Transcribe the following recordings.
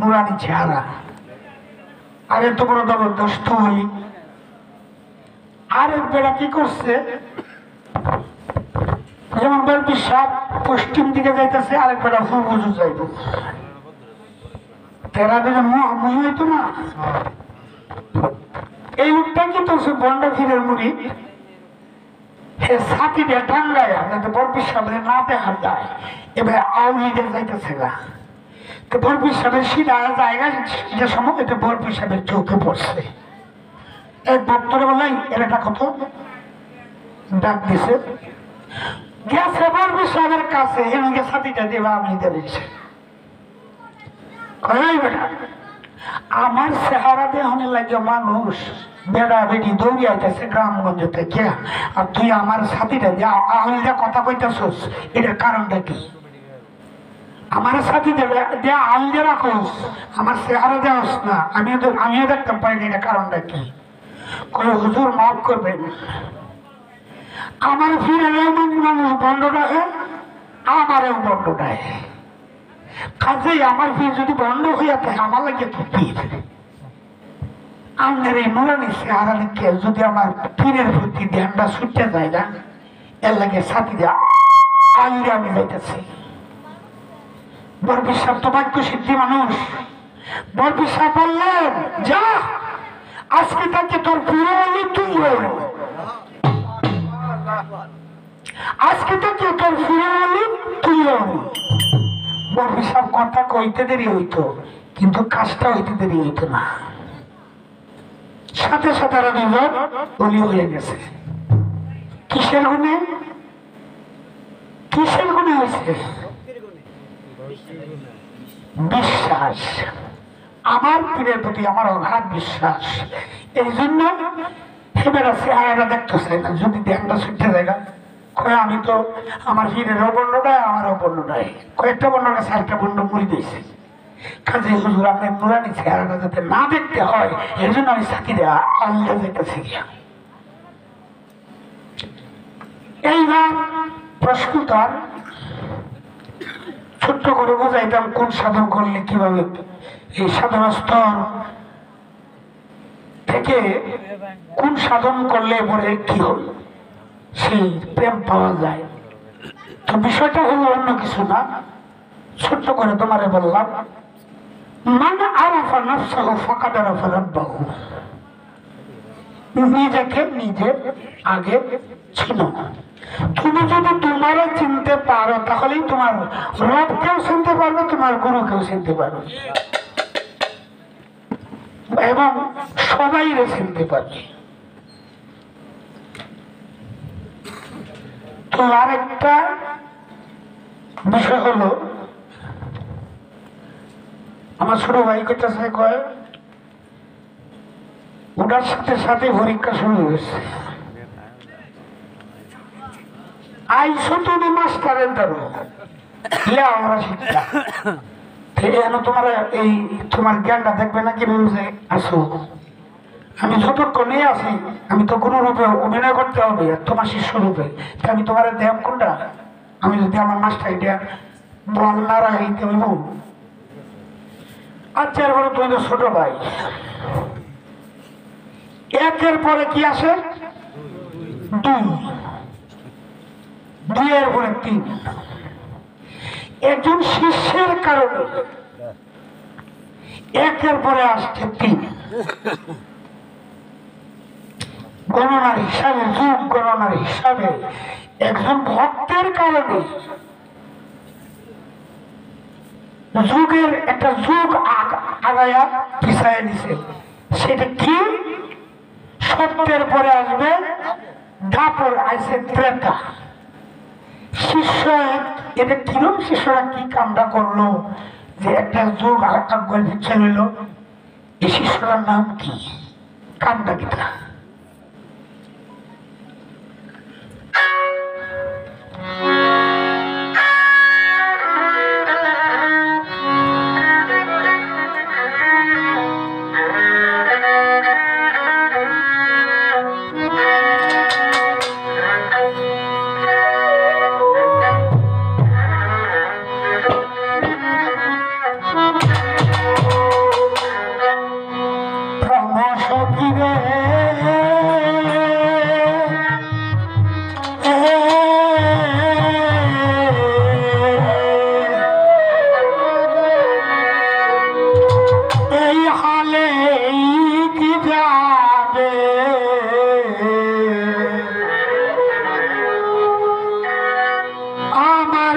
নুরানি চেহারা আর এত বড় জবরদস্ত হই। আরেক বেড়া কি করছে, যেমন বলবি সাপ পশ্চিম দিকে যাইতেছে, আরেক বেড়া হুজু যাইব, তেরা দুজন মুহি হইতো না। এই লোকটা কি করছে, বন্ডা ফিরের মুড়ি হে ছাতি দিয়ে টাঙ্গায় যাতে বরপির সামনে না দেখা যায়, এবার আউলিদের যাইতেছে গা। তো বরপির সামনে সিধা জায়গা যে সময় এটা বরপির সামনে চোখে পড়ছে। এক ভক্তরা বললেন এটা কত ডাক দিছে, গেছে বরপির সাহেবের কাছে, এমনকি ছাতিটা দিয়ে আউলিদের দিচ্ছে। আমার চেহারা দেহনে লাগে মানুষ বেড়া বেড়ি দৌড়ি আইতেছে গ্রামগঞ্জ থেকে, আর তুই আমার সাথীটা দিয়ে কথা কইতেছস, এটার কারণটা কি? আমার সাথী দেয়া আল দিয়ে রাখোস, আমার চেহারা দেওয়াস না, আমিও দেখতে পারি না, এটার কারণটা কি? কই হুজুর মাফ করবেন, আমার ফিরে মানুষ বন্ধটাহে, আমারও বন্ধটাহে। কাজেই আমার ফির যদি বন্ধ হইয়া থাকে, আমার লাগে তো পীর। আমাদের এই নুরানি চেহারা লিখে যদি আমার পীরের প্রতি ধ্যানটা ছুটতে যায় না, এর লাগে সাথী দেওয়া আইলে আমি যাইতেছি। বরপির সাহেব তো বাক্য সিদ্ধি মানুষ। বরপির সাহেব বললেন, যা আজকে তাকে তোর পুরো হলি তুই হল, আজকে তাকে তোর পুরো হলি তুই হল। বরপির সাহেব কথা কইতে দেরি হইতো, কিন্তু কাজটা হইতে দেরি হইতো না। সাথে সাথে আর দুজন বলি হয়ে গেছে। কিসের গুণে? কিসের গুণে হয়েছে? বিশ্বাস। আমার পীরের প্রতি আমার অগাধ বিশ্বাস। এই জন্য এবার চেহারা দেখতে চাই না, যদি ধ্যানটা ছুটতে জায়গা কয়ে আমি তো আমার পীরেরও বর্ণটায় আমারও বর্ণটায় কয়েকটা বর্ণটা চারটা বর্ণ মুড়ি দিয়েছি। কাজে হুজুর আপনার নুরানি চেহারাটা যাতে না দেখতে হয়, এর জন্য আমি সাথী দেওয়া আল্লাহ যেতেছি। এইবার প্রশ্নটার ছোট্ট করে বোঝাইতাম কোন সাধন করলে কিভাবে এই সাধনা স্তর থেকে কোন সাধন করলে পরে কি হল সেই প্রেম পাওয়া যায়। তো বিষয়টা হলো অন্য কিছু না, ছোট্ট করে তোমারে বললাম, মান আরাফা নাফসাহু ফাকাদ আরাফা রাব্বাহু। নিজেকে নিজে আগে চিনো। তুমি যদি তোমারে চিনতে পারো, তাহলেই তোমার রবকেও চিনতে পারবে, তোমার গুরুকেও চিনতে পারবে, এবং সবাই চিনতে পারবে। তো আরেকটা বিষয় হলো, আমার ছোট ভাই করতেছে, কয় ওটার সাথে সাথে পরীক্ষা শুরু হয়েছে। আইসো তুমি মাস্টারের দ্বারা আমরা শিক্ষা তোমার এই তোমার জ্ঞানটা দেখবে না কি বলছে আসো। আমি যতক্ষণে আছি, আমি তো গুরু রূপে অভিনয় করতে হবে, তোমার শিষ্য রূপে। আমি তোমার দেহ কোনটা? আমি যদি আমার মাস্টার এটা বল না রাখতে হইব। আচ্ছা, এরপরে তুমি তো ছোট ভাই, একের পরে কি আসে? দুই, দুইয়ের পরে তিন। একজন শিষ্যের কারণে একের পরে আসছে তিন। গণনার হিসাবে, যুগ গণনার হিসাবে একজন ভক্তের কারণে যুগের একটা যুগ আগায়া পিছায় নিছে। সেটা কি? সত্যের পরে আসবে দাপর, আসে ত্রেতা। শিষ্য এদের কিরম শিষ্যরা কি কামটা করলো যে একটা যুগ আরেকটা গল্প ছিল? এই শিষ্যরার নাম কি? কামটা কিটা? হলে কি যাবে আমার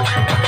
রে